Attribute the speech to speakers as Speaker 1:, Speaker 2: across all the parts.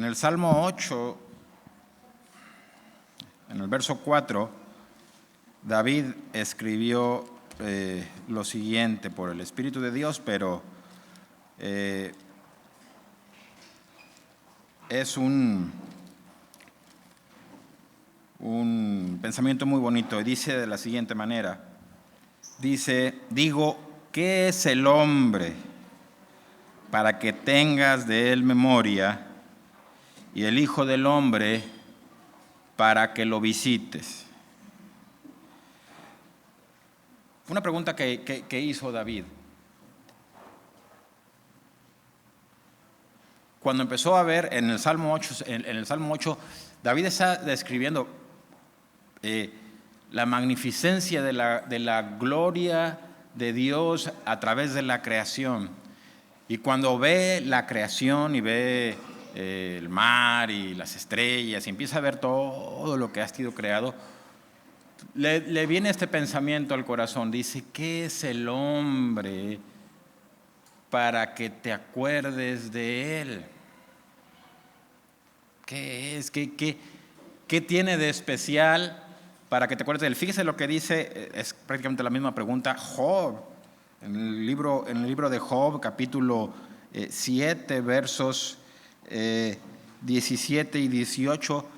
Speaker 1: En el Salmo 8, en el verso 4, David escribió lo siguiente por el Espíritu de Dios, pero es un pensamiento muy bonito. Y dice de la siguiente manera, digo, ¿qué es el hombre para que tengas de él memoria, y el Hijo del Hombre para que lo visites? Fue una pregunta que hizo David. Cuando empezó a ver en el Salmo 8, David está describiendo la magnificencia de la gloria de Dios a través de la creación. Y cuando ve la creación y ve el mar y las estrellas y empieza a ver todo lo que ha sido creado, le viene este pensamiento al corazón. Dice, ¿qué es el hombre para que te acuerdes de él? ¿Qué es? ¿Qué tiene de especial para que te acuerdes de él? Fíjese lo que dice, es prácticamente la misma pregunta, Job. En el libro de Job, capítulo 7, versos 17 y 18,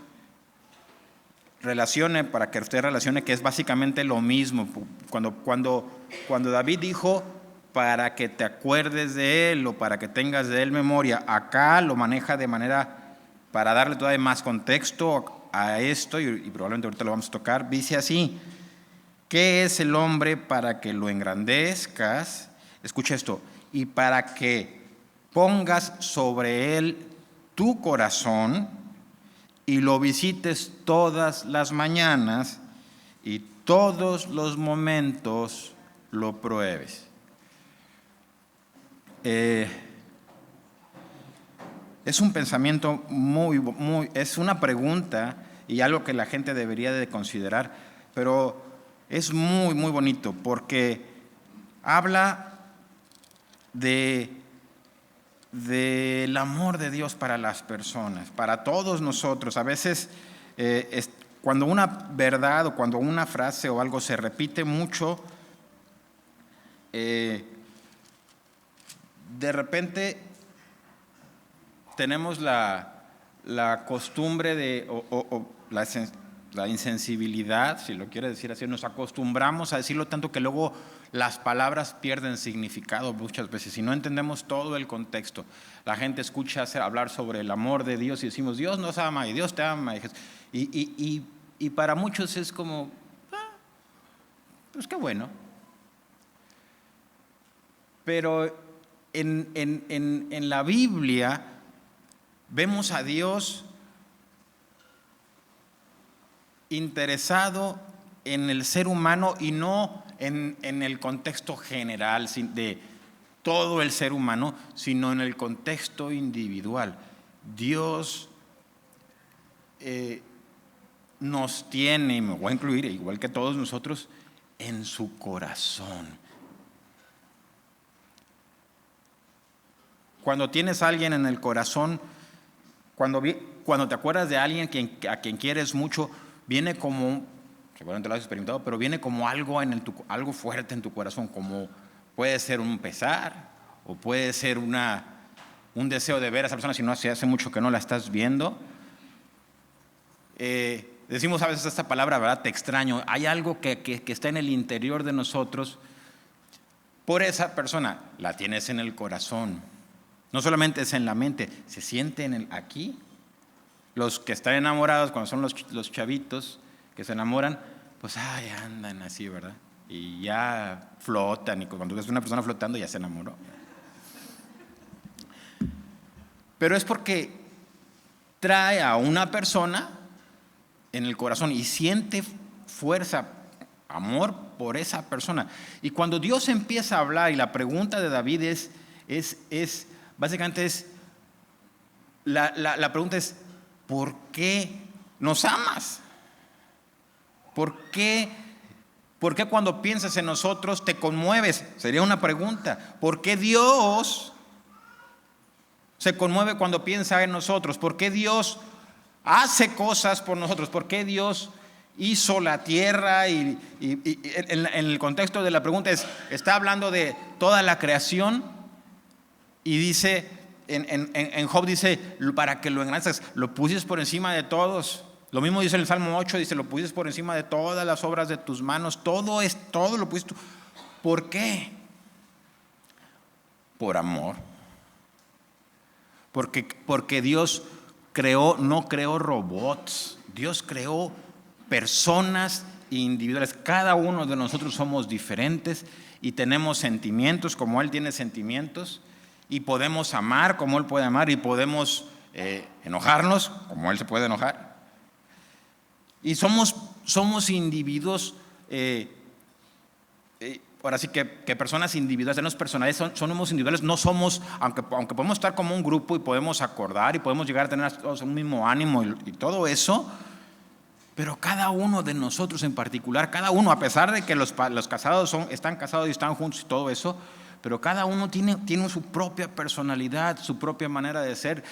Speaker 1: para que usted relacione que es básicamente lo mismo. Cuando David dijo, para que te acuerdes de él o para que tengas de él memoria, acá lo maneja de manera, para darle todavía más contexto a esto, y probablemente ahorita lo vamos a tocar, dice así, ¿qué es el hombre para que lo engrandezcas? Escucha esto, y para que pongas sobre él tu corazón y lo visites todas las mañanas y todos los momentos lo pruebes. Es un pensamiento es una pregunta y algo que la gente debería de considerar, pero es muy, muy bonito porque habla del amor de Dios para las personas, para todos nosotros. A veces cuando una verdad o cuando una frase o algo se repite mucho, de repente tenemos la costumbre o la insensibilidad, si lo quiere decir así, nos acostumbramos a decirlo tanto que luego las palabras pierden significado muchas veces y no entendemos todo el contexto. La gente escucha hablar sobre el amor de Dios y decimos, Dios nos ama y Dios te ama. Y para muchos es como, pues qué bueno. Pero en la Biblia vemos a Dios interesado en el ser humano y no en el contexto general de todo el ser humano, sino en el contexto individual. Dios nos tiene, me voy a incluir, igual que todos nosotros, en su corazón. Cuando tienes a alguien en el corazón, cuando te acuerdas de alguien a quien quieres mucho, viene como, seguramente lo has experimentado, pero viene como algo fuerte en tu corazón, como puede ser un pesar o puede ser un deseo de ver a esa persona si no hace mucho que no la estás viendo. Decimos a veces esta palabra, ¿verdad? Te extraño. Hay algo que está en el interior de nosotros por esa persona, la tienes en el corazón. No solamente es en la mente, se siente aquí. Los que están enamorados, cuando son los chavitos que se enamoran, pues andan así, ¿verdad? Y ya flotan, y cuando ves una persona flotando ya se enamoró. Pero es porque trae a una persona en el corazón y siente fuerza, amor por esa persona. Y cuando Dios empieza a hablar, y la pregunta de David básicamente la pregunta es, ¿por qué nos amas? ¿Por qué cuando piensas en nosotros te conmueves? Sería una pregunta. ¿Por qué Dios se conmueve cuando piensa en nosotros. ¿Por qué Dios hace cosas por nosotros? ¿Por qué Dios hizo la tierra? Y en el contexto de la pregunta está hablando de toda la creación y dice, en Job dice, para que lo engrandezcas, lo pusiste por encima de todos. Lo mismo dice en el Salmo 8, dice, lo pusiste por encima de todas las obras de tus manos, todo lo pusiste. ¿Por qué? Por amor. Porque Dios no creó robots, Dios creó personas individuales. Cada uno de nosotros somos diferentes y tenemos sentimientos como Él tiene sentimientos, y podemos amar como Él puede amar, y podemos enojarnos como Él se puede enojar. Y somos individuos, ahora sí que personas individuales, tenemos personalidades, somos individuales, no somos, aunque podemos estar como un grupo y podemos acordar y podemos llegar a tener todos un mismo ánimo y todo eso, pero cada uno de nosotros en particular, cada uno, a pesar de que los casados están casados y están juntos y todo eso, pero cada uno tiene su propia personalidad, su propia manera de ser.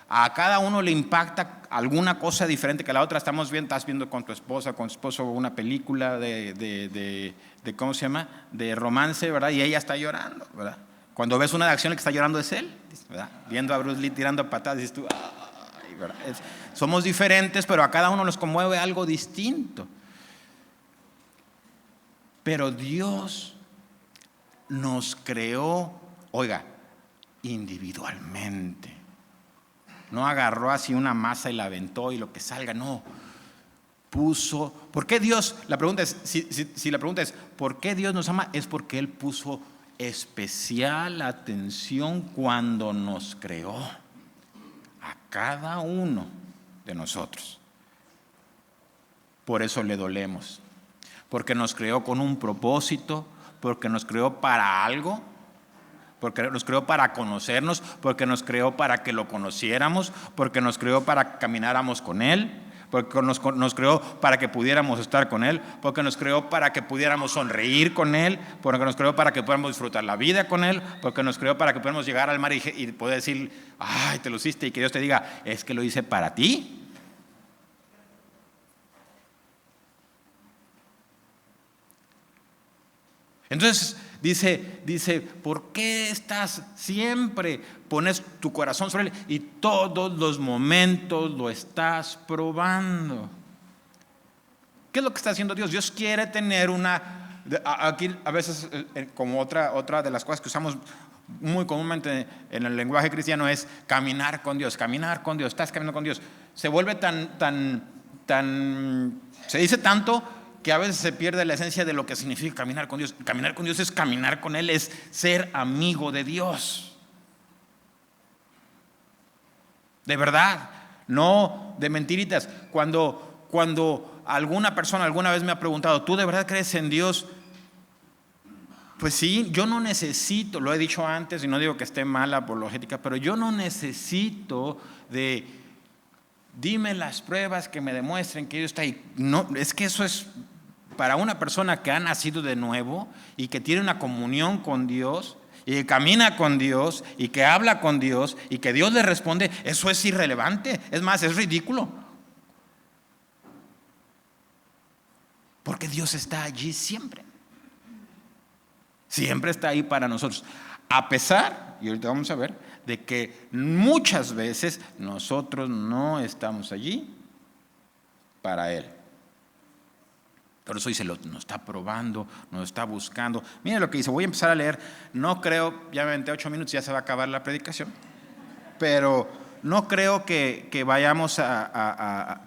Speaker 1: A cada uno le impacta alguna cosa diferente que a la otra. Estás viendo con tu esposa, con tu esposo una película de ¿cómo se llama? De romance, ¿verdad? Y ella está llorando, ¿verdad? Cuando ves una de acción, el que está llorando es él, ¿verdad? Viendo a Bruce Lee tirando patadas, dices tú, ¡ay! ¿Verdad? Somos diferentes, pero a cada uno nos conmueve algo distinto. Pero Dios nos creó, oiga, individualmente. No agarró así una masa y la aventó y lo que salga, no. Puso, ¿por qué Dios? La pregunta es, si la pregunta es, ¿por qué Dios nos ama? Es porque Él puso especial atención cuando nos creó a cada uno de nosotros. Por eso le dolemos, porque nos creó con un propósito, porque nos creó para algo, porque nos creó para conocernos, porque nos creó para que lo conociéramos, porque nos creó para que camináramos con Él, porque nos creó para que pudiéramos estar con Él, porque nos creó para que pudiéramos sonreír con Él, porque nos creó para que pudiéramos disfrutar la vida con Él, porque nos creó para que pudiéramos llegar al mar y poder decir, ay, te lo hiciste, y que Dios te diga, es que lo hice para ti. Entonces dice, ¿por qué pones tu corazón sobre Él y todos los momentos lo estás probando? ¿Qué es lo que está haciendo Dios? Dios quiere tener aquí a veces como otra de las cosas que usamos muy comúnmente en el lenguaje cristiano es caminar con Dios, estás caminando con Dios. Se vuelve se dice tanto que a veces se pierde la esencia de lo que significa caminar con Dios. Caminar con Dios es caminar con Él, es ser amigo de Dios. De verdad, no de mentiritas. Cuando alguna persona alguna vez me ha preguntado, ¿tú de verdad crees en Dios? Pues sí, yo no necesito, lo he dicho antes y no digo que esté mal la apologética, pero yo no necesito de dime las pruebas que me demuestren que Dios está ahí. No, es que eso es para una persona que ha nacido de nuevo y que tiene una comunión con Dios y que camina con Dios y que habla con Dios y que Dios le responde, eso es irrelevante, es más, es ridículo. Porque Dios está allí siempre. Siempre está ahí para nosotros. A pesar, y ahorita vamos a ver, de que muchas veces nosotros no estamos allí para Él. Por eso dice, nos está probando, nos está buscando. Mira lo que dice, voy a empezar a leer. No creo, ya me aventé 8 minutos, ya se va a acabar la predicación. Pero no creo que vayamos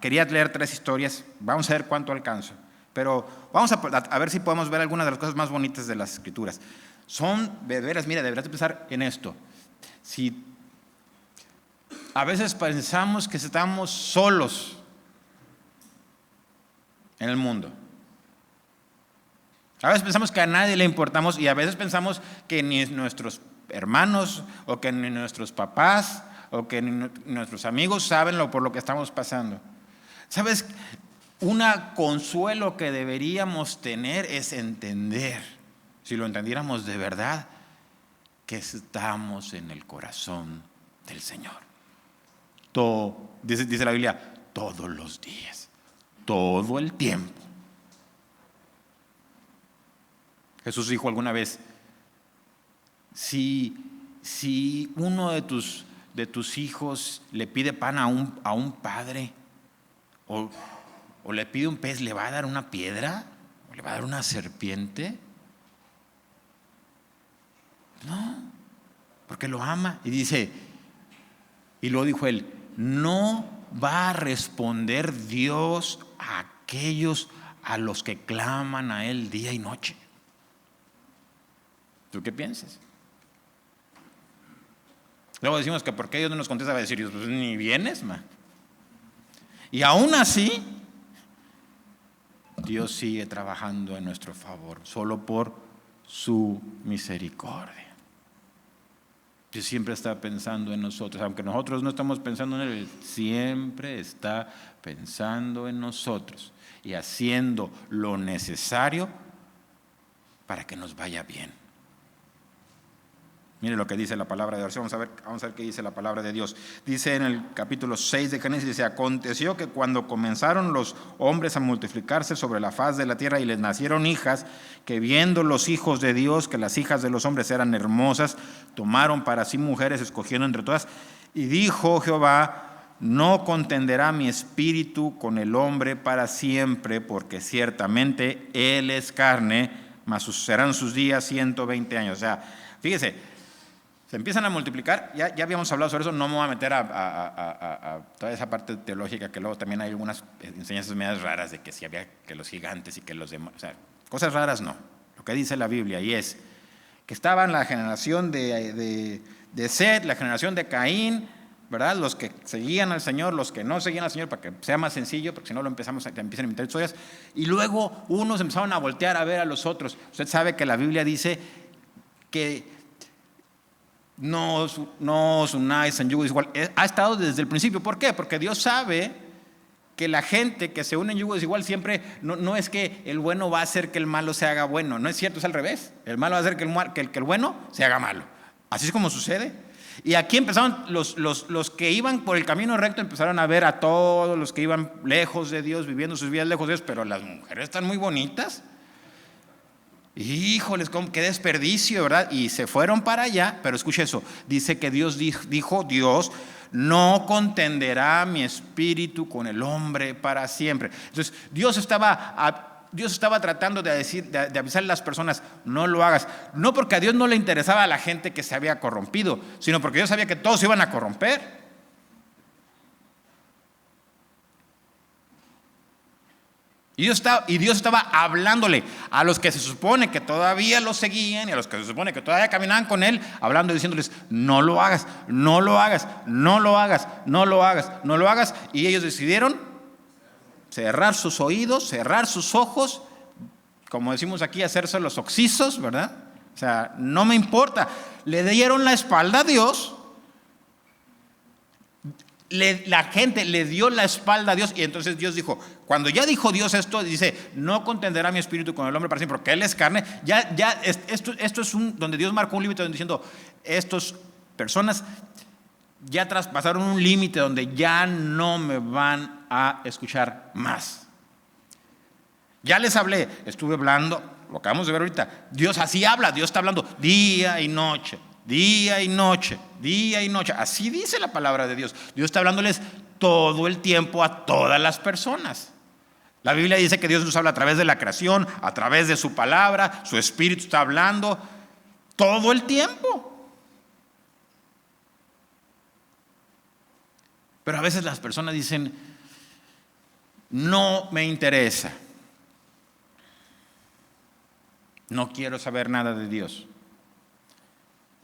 Speaker 1: quería leer 3 historias, vamos a ver cuánto alcanzo. Pero vamos a ver si podemos ver algunas de las cosas más bonitas de las Escrituras. Son, de veras, mira, deberás pensar en esto. Si a veces pensamos que estamos solos en el mundo. A veces pensamos que a nadie le importamos y a veces pensamos que ni nuestros hermanos o que ni nuestros papás o que ni nuestros amigos saben por lo que estamos pasando. ¿Sabes? Un consuelo que deberíamos tener es entender, si lo entendiéramos de verdad, que estamos en el corazón ante el Señor. Dice la Biblia, todos los días, todo el tiempo. Jesús dijo alguna vez, si uno de tus hijos le pide pan a un padre, o le pide un pez, ¿le va a dar una piedra? ¿O le va a dar una serpiente? No, porque lo ama. Y luego dijo él, no va a responder Dios a aquellos a los que claman a Él día y noche. ¿Tú qué piensas? Luego decimos que ¿por qué Dios no nos contesta? Va a decir Dios, pues ni vienes, ma. Y aún así, Dios sigue trabajando en nuestro favor, solo por su misericordia. Dios siempre está pensando en nosotros, aunque nosotros no estamos pensando en Él, siempre está pensando en nosotros y haciendo lo necesario para que nos vaya bien. Mire lo que dice la palabra de Dios. Vamos a ver qué dice la palabra de Dios. Dice en el capítulo 6 de Génesis, dice, aconteció que cuando comenzaron los hombres a multiplicarse sobre la faz de la tierra y les nacieron hijas, que viendo los hijos de Dios que las hijas de los hombres eran hermosas, tomaron para sí mujeres, escogiendo entre todas. Y dijo Jehová, no contenderá mi espíritu con el hombre para siempre, porque ciertamente él es carne, mas serán sus días 120 años. O sea, fíjese, se empiezan a multiplicar, ya habíamos hablado sobre eso, no me voy a meter a toda esa parte teológica, que luego también hay algunas enseñanzas medias raras de que si había que los gigantes y que los demás, o sea, cosas raras no. Lo que dice la Biblia y es que estaban la generación de Set, la generación de Caín, ¿verdad? Los que seguían al Señor, los que no seguían al Señor, para que sea más sencillo, porque si no empiezan a inventar historias, y luego unos empezaron a voltear a ver a los otros. Usted sabe que la Biblia dice que no os unáis en yugo desigual. Ha estado desde el principio. ¿Por qué? Porque Dios sabe que la gente que se une en yugo desigual siempre, no es que el bueno va a hacer que el malo se haga bueno. No es cierto, es al revés. El malo va a hacer que el bueno se haga malo. Así es como sucede. Y aquí empezaron los que iban por el camino recto, empezaron a ver a todos los que iban lejos de Dios, viviendo sus vidas lejos de Dios, pero las mujeres están muy bonitas. Híjoles, qué desperdicio, ¿verdad? Y se fueron para allá, pero escuche eso, dice que Dios dijo, Dios no contenderá mi espíritu con el hombre para siempre. Entonces Dios estaba tratando de avisarle a las personas, no lo hagas, no porque a Dios no le interesaba a la gente que se había corrompido, sino porque Dios sabía que todos se iban a corromper. Y Dios estaba hablándole a los que se supone que todavía lo seguían y a los que se supone que todavía caminaban con Él, hablando y diciéndoles, no lo hagas, no lo hagas, no lo hagas, no lo hagas, no lo hagas. Y ellos decidieron cerrar sus oídos, cerrar sus ojos, como decimos aquí, hacerse los oxisos, ¿verdad? O sea, no me importa. Le dieron la espalda a Dios. La gente le dio la espalda a Dios y entonces Dios dijo, cuando ya dijo Dios esto, dice, no contenderá mi espíritu con el hombre para siempre, porque Él es carne. Esto es donde Dios marcó un límite diciendo, estas personas ya traspasaron un límite donde ya no me van a escuchar más. Ya les hablé, estuve hablando, lo acabamos de ver ahorita, Dios así habla, Dios está hablando día y noche. Día y noche, día y noche. Así dice la palabra de Dios. Dios está hablándoles todo el tiempo a todas las personas. La Biblia dice que Dios nos habla a través de la creación, a través de su palabra, su espíritu está hablando todo el tiempo. Pero a veces las personas dicen, no me interesa. No quiero saber nada de Dios.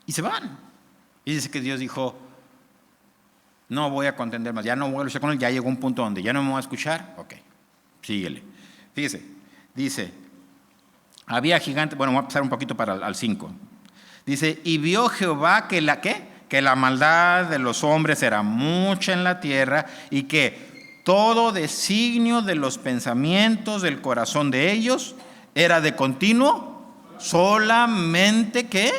Speaker 1: Y se van. Y dice que Dios dijo, no voy a contender más, ya no voy a luchar con Él, ya llegó un punto donde ya no me voy a escuchar. Ok, síguele. Fíjese, dice, había gigantes, bueno, voy a pasar un poquito para al 5. Dice, y vio Jehová que la maldad de los hombres era mucha en la tierra y que todo designio de los pensamientos del corazón de ellos era de continuo solamente ¿qué?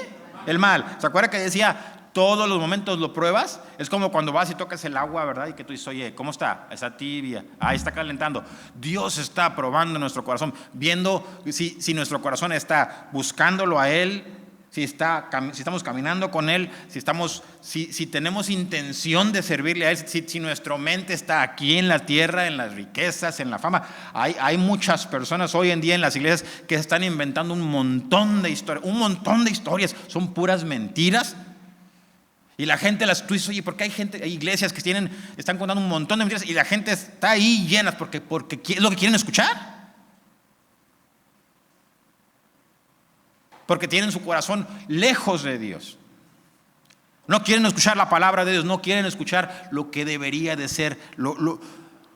Speaker 1: El mal. ¿Se acuerda que decía todos los momentos lo pruebas. Es como cuando vas y tocas el agua, ¿verdad? Y que tú dices, oye, ¿cómo está? Está tibia, está calentando. Dios está probando nuestro corazón, viendo si nuestro corazón está buscándolo a Él, si estamos caminando con Él, si tenemos intención de servirle a Él, si nuestra mente está aquí en la tierra, en las riquezas, en la fama. Hay muchas personas hoy en día en las iglesias que están inventando un montón de historias, son puras mentiras. Y la gente tú dices, oye, ¿por qué hay iglesias que están contando un montón de mentiras y la gente está ahí llenas porque es lo que quieren escuchar? Porque tienen su corazón lejos de Dios. No quieren escuchar la palabra de Dios, no quieren escuchar lo que debería de ser.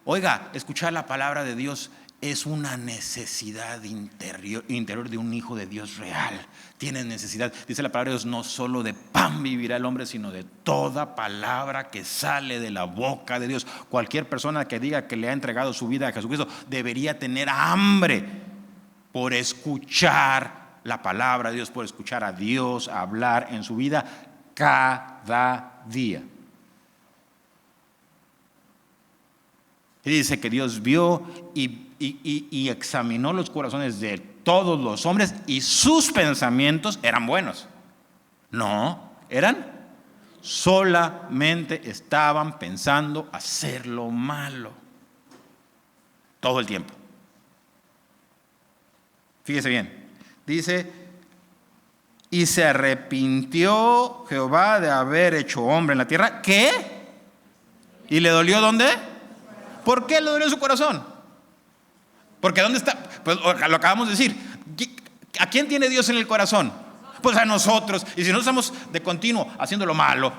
Speaker 1: Oiga, escuchar la palabra de Dios es una necesidad interior de un hijo de Dios real. Tienes necesidad, dice la palabra de Dios, no solo de pan vivirá el hombre, sino de toda palabra que sale de la boca de Dios. Cualquier persona que diga que le ha entregado su vida a Jesucristo debería tener hambre por escuchar la palabra de Dios, por escuchar a Dios hablar en su vida cada día. Y dice que Dios vio y examinó los corazones de todos los hombres y sus pensamientos eran buenos. No, solamente estaban pensando hacer lo malo todo el tiempo. Fíjese bien. Dice, y se arrepintió Jehová de haber hecho hombre en la tierra. ¿Qué? ¿Y le dolió dónde? ¿Por qué le dolió su corazón? Porque ¿dónde está? Pues lo acabamos de decir. ¿A quién tiene Dios en el corazón? Pues a nosotros. Y si no estamos de continuo haciendo lo malo,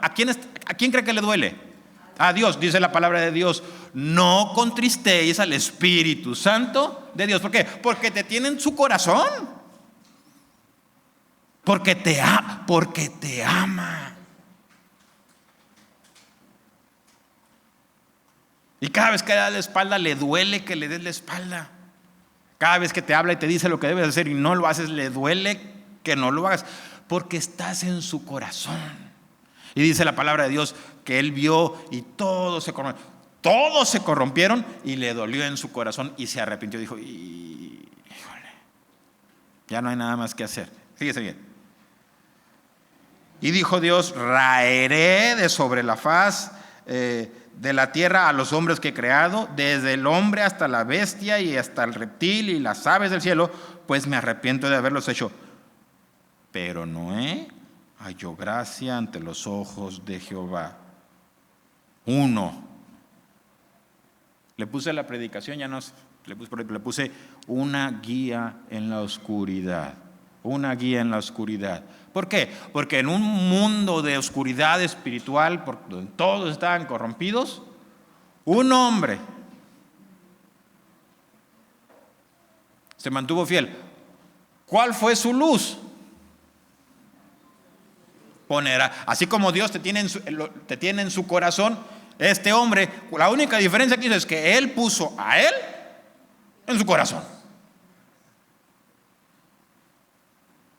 Speaker 1: ¿a quién cree que le duele? A Dios, dice la palabra de Dios, no contristéis al Espíritu Santo de Dios. ¿Por qué? Porque te tiene en su corazón. Porque te ama. Y cada vez que le das la espalda, le duele que le des la espalda. Cada vez que te habla y te dice lo que debes hacer y no lo haces, le duele que no lo hagas. Porque estás en su corazón. Y dice la palabra de Dios que Él vio y todos se corrompieron y le dolió en su corazón y se arrepintió. Dijo, híjole, ya no hay nada más que hacer. Fíjese bien. Y dijo Dios, raeré de sobre la faz de la tierra a los hombres que he creado, desde el hombre hasta la bestia y hasta el reptil y las aves del cielo, pues me arrepiento de haberlos hecho. Pero Noé halló gracia ante los ojos de Jehová. Le puse la predicación, le puse una guía en la oscuridad. Una guía en la oscuridad. ¿Por qué? Porque en un mundo de oscuridad espiritual, donde todos estaban corrompidos, un hombre se mantuvo fiel. ¿Cuál fue su luz? Así como Dios te tiene en su corazón, este hombre, la única diferencia que hizo es que Él puso a Él en su corazón.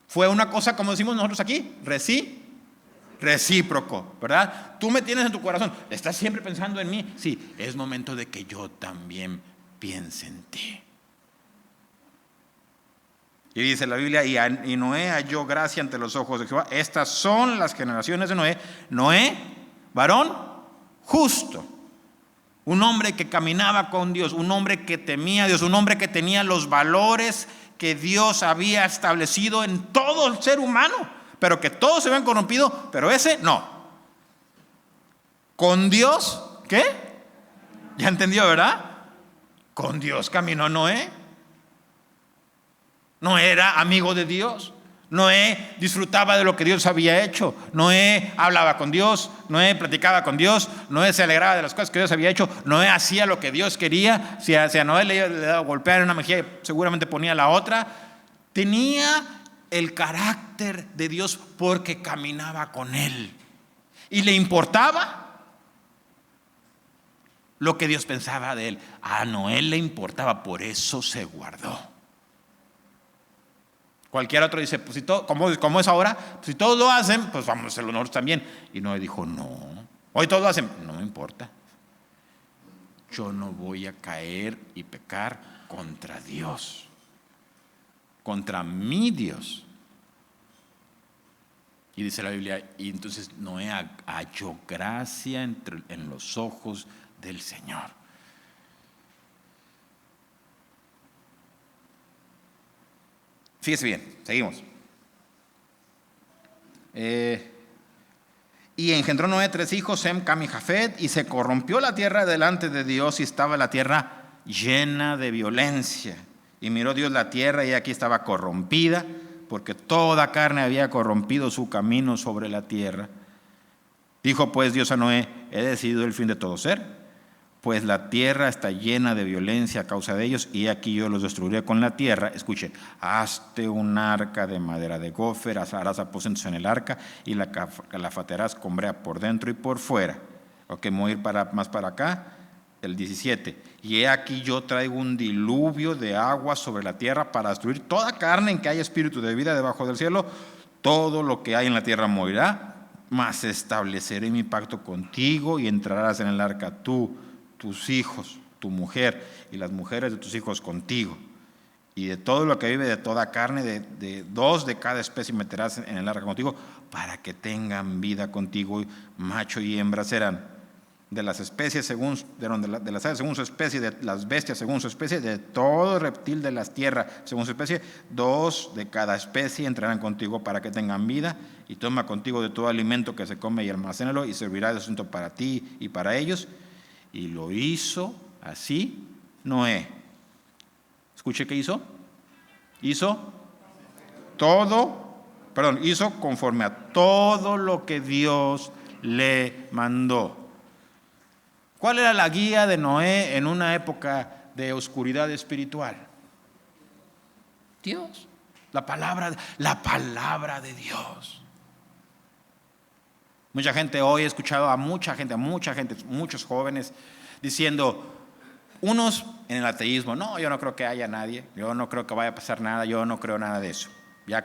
Speaker 1: Fue una cosa, como decimos nosotros aquí, recíproco, ¿verdad? Tú me tienes en tu corazón, estás siempre pensando en mí. Sí, es momento de que yo también piense en ti. Y dice la Biblia, y Noé halló gracia ante los ojos de Jehová. Estas son las generaciones de Noé. Noé, varón justo, un hombre que caminaba con Dios, un hombre que temía a Dios, un hombre que tenía los valores que Dios había establecido en todo el ser humano, pero que todos se habían corrompido, pero ese no. Con Dios, ¿qué? ¿Ya entendió, verdad? Con Dios caminó Noé. Noé era amigo de Dios. Noé disfrutaba de lo que Dios había hecho. Noé hablaba con Dios. Noé platicaba con Dios. Noé se alegraba de las cosas que Dios había hecho. Noé hacía lo que Dios quería. Si a Noé le daba golpear en una mejilla, seguramente ponía la otra. Tenía el carácter de Dios porque caminaba con Él. Y le importaba lo que Dios pensaba de él. A Noé le importaba, por eso se guardó. Cualquier otro dice, pues si todo, como es ahora, pues si todos lo hacen, pues vamos a hacerlo nosotros también. Y Noé dijo, no, hoy todos lo hacen, no me importa. Yo no voy a caer y pecar contra Dios, contra mi Dios. Y dice la Biblia, y entonces Noé halló gracia en los ojos del Señor. Fíjese bien, seguimos. Y engendró Noé 3 hijos, Sem, Cam y Jafet, y se corrompió la tierra delante de Dios, y estaba la tierra llena de violencia. Y miró Dios la tierra, y aquí estaba corrompida, porque toda carne había corrompido su camino sobre la tierra. Dijo pues Dios a Noé, he decidido el fin de todo ser, pues la tierra está llena de violencia a causa de ellos, y aquí yo los destruiré con la tierra. Escuche, hazte un arca de madera de gofer, harás aposentos en el arca, y la calafatearás con brea por dentro y por fuera. Ok, voy a ir más para acá, el 17. Y he aquí yo traigo un diluvio de agua sobre la tierra para destruir toda carne en que haya espíritu de vida debajo del cielo. Todo lo que hay en la tierra morirá, mas estableceré mi pacto contigo, y entrarás en el arca tú, tus hijos, tu mujer y las mujeres de tus hijos contigo. Y de todo lo que vive de toda carne, de 2 de cada especie meterás en el arca contigo, para que tengan vida contigo. Macho y hembra serán. De las especies de las aves según su especie, de las bestias según su especie, de todo reptil de las tierras según su especie, 2 de cada especie entrarán contigo para que tengan vida. Y toma contigo de todo alimento que se come y almacénalo, y servirá de asunto para ti y para ellos. Y lo hizo así Noé. Escuche qué hizo. Hizo conforme a todo lo que Dios le mandó. ¿Cuál era la guía de Noé en una época de oscuridad espiritual? Dios. La palabra de Dios. Mucha gente hoy, he escuchado a mucha gente, muchos jóvenes diciendo, unos en el ateísmo, no, yo no creo que haya nadie, yo no creo que vaya a pasar nada, yo no creo nada de eso. Ya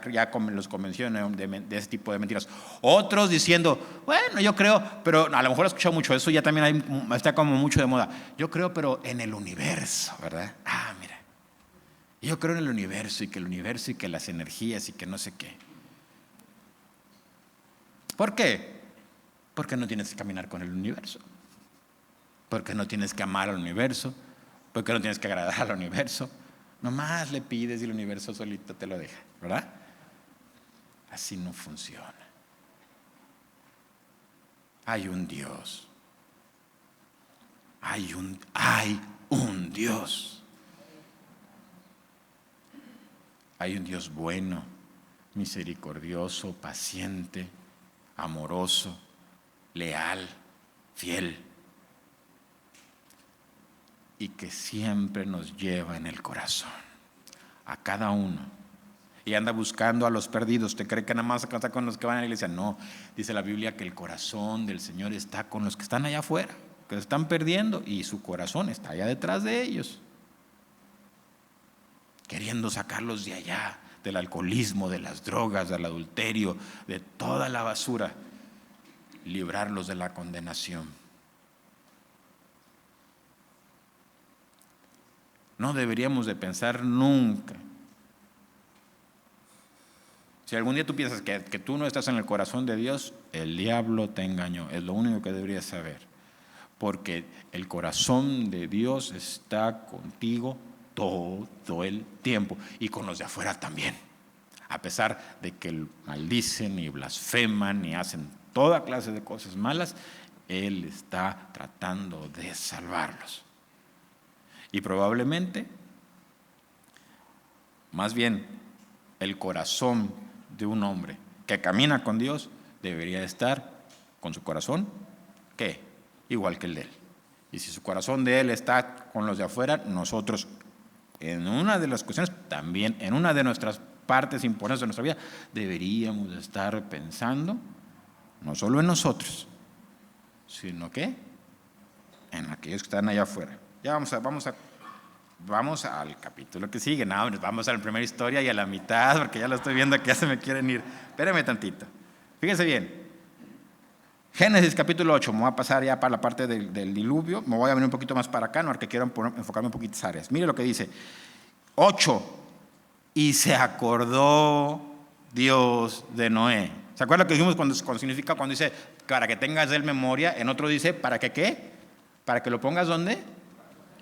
Speaker 1: los convenció de ese tipo de mentiras. Otros diciendo, bueno, yo creo, pero a lo mejor he escuchado mucho eso, ya también está como mucho de moda. Yo creo, pero en el universo, ¿verdad? Mira, yo creo en el universo, y que las energías y que no sé qué. ¿Por qué? Porque no tienes que caminar con el universo, porque no tienes que amar al universo, porque no tienes que agradar al universo. Nomás le pides y el universo solito te lo deja, ¿verdad? Así no funciona. Hay un Dios. Hay un Dios. Hay un Dios bueno, misericordioso, paciente, amoroso, leal, fiel, y que siempre nos lleva en el corazón, a cada uno, y anda buscando a los perdidos. ¿Usted cree que nada más está con los que van a la iglesia? No, dice la Biblia que el corazón del Señor está con los que están allá afuera, que se están perdiendo, y su corazón está allá detrás de ellos, queriendo sacarlos de allá, del alcoholismo, de las drogas, del adulterio, de toda la basura, librarlos de la condenación. No deberíamos de pensar nunca. Si algún día tú piensas que tú no estás en el corazón de Dios, el diablo te engañó. Es lo único que deberías saber. Porque el corazón de Dios está contigo todo el tiempo, y con los de afuera también. A pesar de que maldicen y blasfeman y hacen toda clase de cosas malas, Él está tratando de salvarlos. Y probablemente, más bien, el corazón de un hombre que camina con Dios debería estar con su corazón, ¿qué? Igual que el de él. Y si su corazón de él está con los de afuera, nosotros, en una de las cuestiones, también en una de nuestras partes importantes de nuestra vida, deberíamos estar pensando no solo en nosotros, sino que en aquellos que están allá afuera. Ya vamos a Vamos al capítulo que sigue. No, vamos a la primera historia y a la mitad, porque ya lo estoy viendo que ya se me quieren ir. Espérame tantito. Fíjense bien. Génesis capítulo 8, me voy a pasar ya para la parte del diluvio, me voy a venir un poquito más para acá, no, porque quiero enfocarme en poquitas áreas. Mire lo que dice, 8, y se acordó Dios de Noé. ¿Se acuerdan lo que dijimos cuando significa, cuando dice, para que tengas de él memoria? En otro dice, ¿para que qué? ¿Para que lo pongas dónde?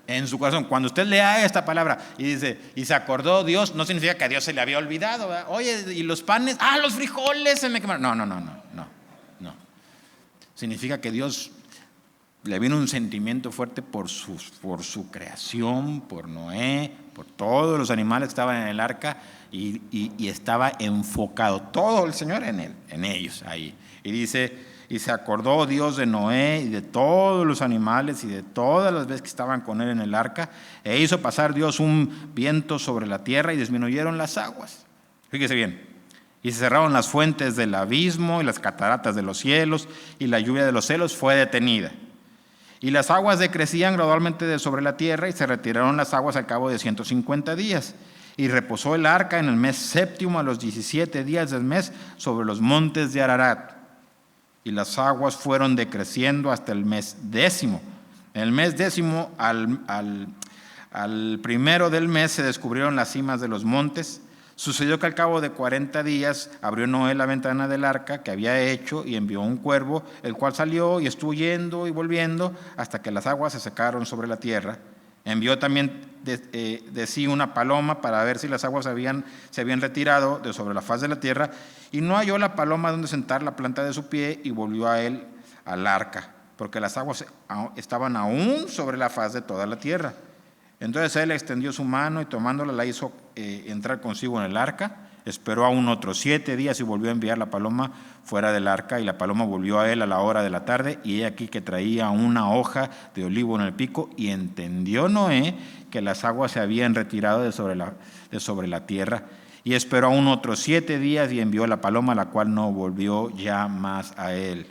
Speaker 1: En su corazón. Cuando usted lea esta palabra y dice, y se acordó Dios, no significa que a Dios se le había olvidado, ¿verdad? Oye, ¿y los panes? Ah, los frijoles se me quemaron. No. Significa que Dios le vino un sentimiento fuerte por su creación, por Noé, por todos los animales que estaban en el arca, y estaba enfocado todo el Señor en él, en ellos ahí. Y dice, y se acordó Dios de Noé y de todos los animales y de todas las veces que estaban con él en el arca, e hizo pasar Dios un viento sobre la tierra y disminuyeron las aguas. Fíjese bien. Y se cerraron las fuentes del abismo y las cataratas de los cielos, y la lluvia de los cielos fue detenida. Y las aguas decrecían gradualmente de sobre la tierra, y se retiraron las aguas al cabo de 150 días. Y reposó el arca en el mes séptimo a los 17 días del mes sobre los montes de Ararat. Y las aguas fueron decreciendo hasta el mes décimo. En el mes décimo, al primero del mes, se descubrieron las cimas de los montes. Sucedió que al cabo de 40 días abrió Noé la ventana del arca que había hecho y envió un cuervo, el cual salió y estuvo yendo y volviendo hasta que las aguas se secaron sobre la tierra. Envió también de sí una paloma para ver si las aguas se habían retirado de sobre la faz de la tierra, y no halló la paloma donde sentar la planta de su pie, y volvió a él al arca, porque las aguas estaban aún sobre la faz de toda la tierra. Entonces él extendió su mano y tomándola la hizo entrar consigo en el arca. Esperó aún otros 7 días y volvió a enviar la paloma fuera del arca, y la paloma volvió a él a la hora de la tarde, y he aquí que traía una hoja de olivo en el pico, y entendió Noé que las aguas se habían retirado de sobre la tierra, y esperó aún otros 7 días y envió la paloma, la cual no volvió ya más a él.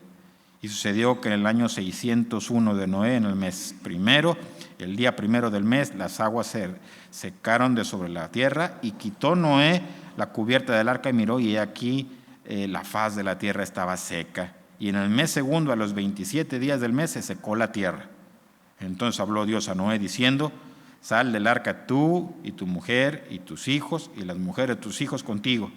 Speaker 1: Y sucedió que en el año 601 de Noé, en el mes primero, el día primero del mes, las aguas se secaron de sobre la tierra, y quitó Noé la cubierta del arca y miró, y aquí la faz de la tierra estaba seca. Y en el mes segundo, a los 27 días del mes, se secó la tierra. Entonces habló Dios a Noé diciendo, sal del arca tú y tu mujer y tus hijos y las mujeres de tus hijos contigo,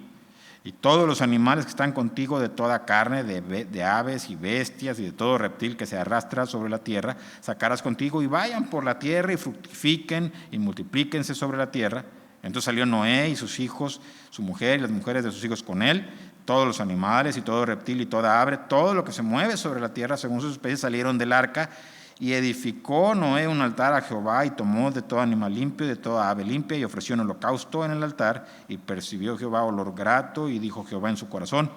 Speaker 1: y todos los animales que están contigo, de toda carne, de aves y bestias y de todo reptil que se arrastra sobre la tierra, sacarás contigo, y vayan por la tierra y fructifiquen y multiplíquense sobre la tierra. Entonces salió Noé y sus hijos, su mujer y las mujeres de sus hijos con él, todos los animales y todo reptil y toda ave, todo lo que se mueve sobre la tierra según sus especies salieron del arca. Y edificó Noé un altar a Jehová, y tomó de todo animal limpio y de toda ave limpia, y ofreció un holocausto en el altar, y percibió Jehová olor grato, y dijo Jehová en su corazón,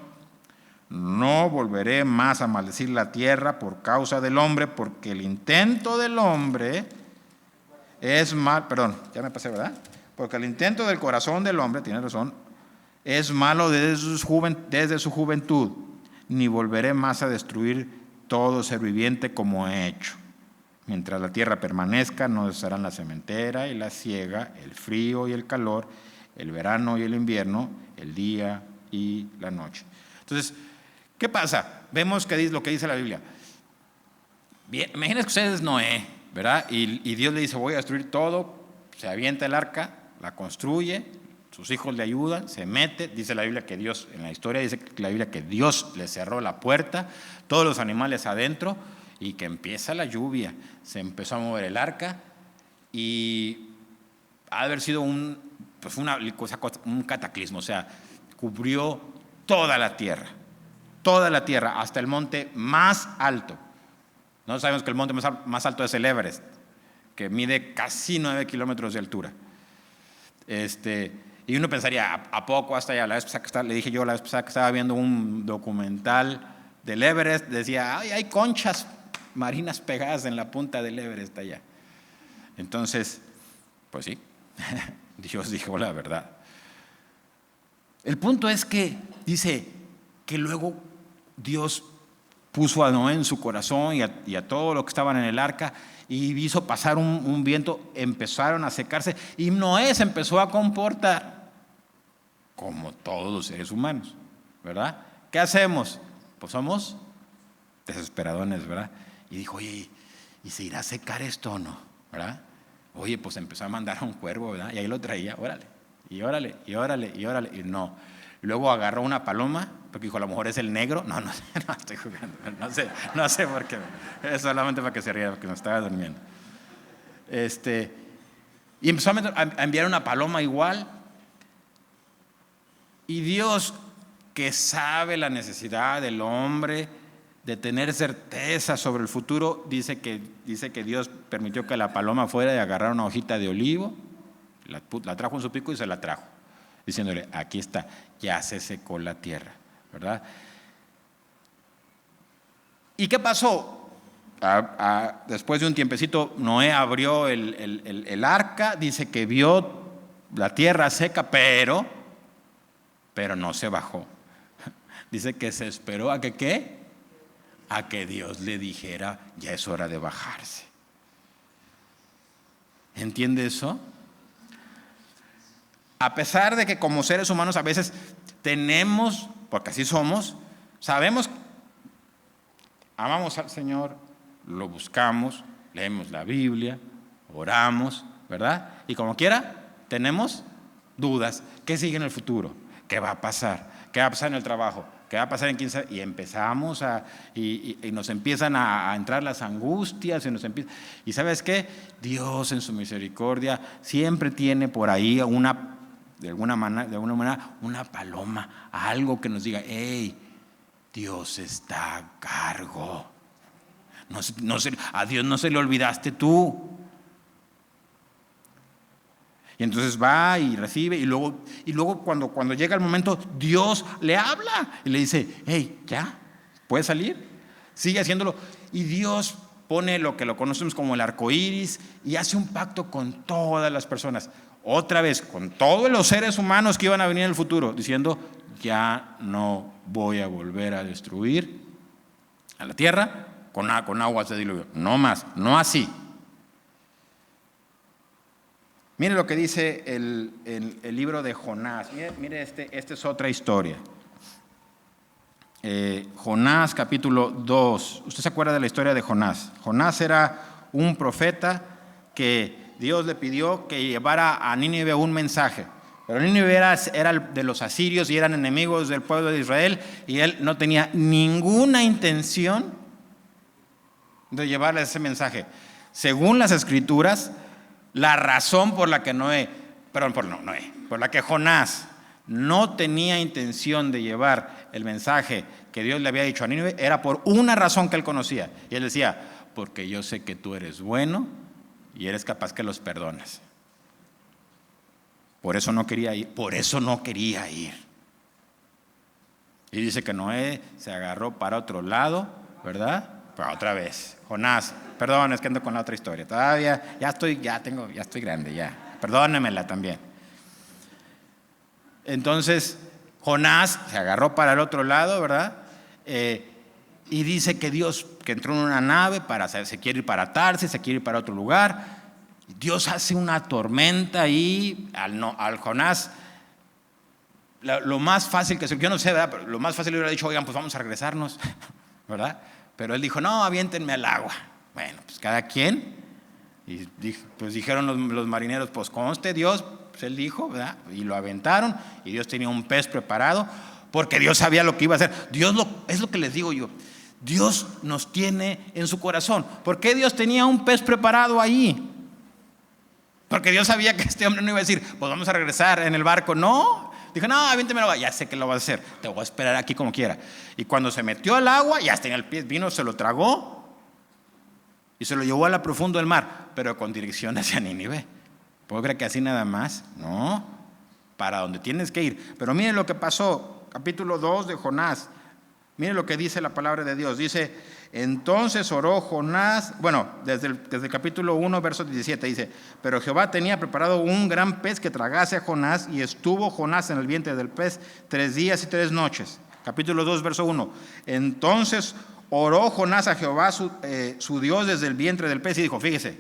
Speaker 1: no volveré más a maldecir la tierra por causa del hombre, porque el intento del hombre es mal, perdón, ya me pasé, ¿verdad? Porque el intento del corazón del hombre, tiene razón, es malo desde su juventud, ni volveré más a destruir todo ser viviente como he hecho. Mientras la tierra permanezca, no cesarán la sementera y la siega, el frío y el calor, el verano y el invierno, el día y la noche. Entonces, ¿qué pasa? Vemos que dice lo que dice la Biblia. Bien, imagínense que ustedes Noé, ¿verdad? Y Dios le dice, voy a destruir todo, se avienta el arca, la construye, sus hijos le ayudan, se mete, dice la Biblia que Dios, en la historia dice la Biblia que Dios le cerró la puerta, todos los animales adentro, y que empieza la lluvia. Se empezó a mover el arca, y ha de haber sido un cataclismo, o sea, cubrió toda la tierra, hasta el monte más alto. No sabemos que el monte más alto es el Everest, que mide casi 9 kilómetros de altura. Y uno pensaría, ¿a poco hasta allá? La vez pasada, le dije yo la vez pasada que estaba viendo un documental del Everest, decía, ay, hay conchas marinas pegadas en la punta del Everest allá. Entonces, pues sí, Dios dijo la verdad. El punto es que dice que luego Dios puso a Noé en su corazón y a todo lo que estaban en el arca, y hizo pasar un viento, empezaron a secarse, y Noé se empezó a comportar como todos los seres humanos, ¿verdad? ¿Qué hacemos? Pues somos desesperadones, ¿verdad? Y dijo, oye, ¿y se irá a secar esto o no? ¿Verdad? Oye, pues empezó a mandar a un cuervo, ¿verdad? Y ahí lo traía, órale, y órale, y órale, y órale, y no. Luego agarró una paloma, porque dijo, a lo mejor es el negro. No, estoy jugando, no sé por qué. Es solamente para que se ría, porque me estaba durmiendo. Y empezó a enviar una paloma igual. Y Dios, que sabe la necesidad del hombre de tener certeza sobre el futuro, dice que Dios permitió que la paloma fuera y agarrara una hojita de olivo, la trajo en su pico y se la trajo, diciéndole, aquí está, ya se secó la tierra, ¿verdad? ¿Y qué pasó? Después de un tiempecito, Noé abrió el arca, dice que vio la tierra seca, pero no se bajó. Dice que se esperó a que ¿qué? A que Dios le dijera, ya es hora de bajarse. ¿Entiende eso? A pesar de que como seres humanos a veces tenemos, porque así somos, sabemos, amamos al Señor, lo buscamos, leemos la Biblia, oramos, ¿verdad? Y como quiera, tenemos dudas. ¿Qué sigue en el futuro? ¿Qué va a pasar? ¿Qué va a pasar en el trabajo? ¿Qué va a pasar en 15? Y empezamos y nos empiezan a entrar las angustias y ¿sabes qué? Dios en su misericordia siempre tiene por ahí de alguna manera una paloma, algo que nos diga, hey, Dios está a cargo. A Dios no se le olvidaste tú. Y entonces va y recibe, y luego cuando llega el momento, Dios le habla y le dice, hey, ya, puedes salir, sigue haciéndolo. Y Dios pone lo que lo conocemos como el arco iris y hace un pacto con todas las personas, otra vez con todos los seres humanos que iban a venir en el futuro, diciendo, ya no voy a volver a destruir a la tierra con aguas de diluvio, no más, no así. Mire lo que dice el libro de Jonás. Mire esta es otra historia. Jonás capítulo 2. ¿Usted se acuerda de la historia de Jonás? Jonás era un profeta que Dios le pidió que llevara a Nínive un mensaje. Pero Nínive era de los asirios y eran enemigos del pueblo de Israel, y él no tenía ninguna intención de llevarles ese mensaje. Según las escrituras, la razón por la que por la que Jonás no tenía intención de llevar el mensaje que Dios le había dicho a Nínive era por una razón que él conocía. Y él decía, porque yo sé que tú eres bueno y eres capaz que los perdones. Por eso no quería ir. Y dice que Noé se agarró para otro lado, ¿verdad? Pero otra vez, Jonás, perdón, es que ando con la otra historia. Todavía, ya estoy grande, ya. Perdónemela también. Entonces, Jonás se agarró para el otro lado, ¿verdad? Y dice que Dios, que entró en una nave, se quiere ir para Tarsis, se quiere ir para otro lugar. Dios hace una tormenta ahí, al Jonás. Lo más fácil yo no sé, ¿verdad? Pero lo más fácil le hubiera dicho, oigan, pues vamos a regresarnos, ¿verdad? Pero él dijo, no, aviéntenme al agua. Bueno, pues cada quien. Y pues dijeron los marineros, pues conste Dios, pues él dijo, ¿verdad? Y lo aventaron, y Dios tenía un pez preparado, porque Dios sabía lo que iba a hacer. Es lo que les digo yo. Dios nos tiene en su corazón. ¿Por qué Dios tenía un pez preparado ahí? Porque Dios sabía que este hombre no iba a decir, pues vamos a regresar en el barco. No. Dijo, no, aviénteme al agua. Ya sé que lo vas a hacer. Te voy a esperar aquí como quiera. Y cuando se metió al agua, ya tenía el pez, vino, se lo tragó y se lo llevó a la profunda del mar, pero con dirección hacia Nínive. ¿Puedo creer que así nada más? No. Para donde tienes que ir. Pero miren lo que pasó. Capítulo 2 de Jonás. Miren lo que dice la palabra de Dios. Dice, entonces oró Jonás, desde el capítulo 1, verso 17, dice, pero Jehová tenía preparado un gran pez que tragase a Jonás, y estuvo Jonás en el vientre del pez 3 días y 3 noches. Capítulo 2, verso 1. Entonces oró Jonás a Jehová su Dios desde el vientre del pez y dijo, fíjese,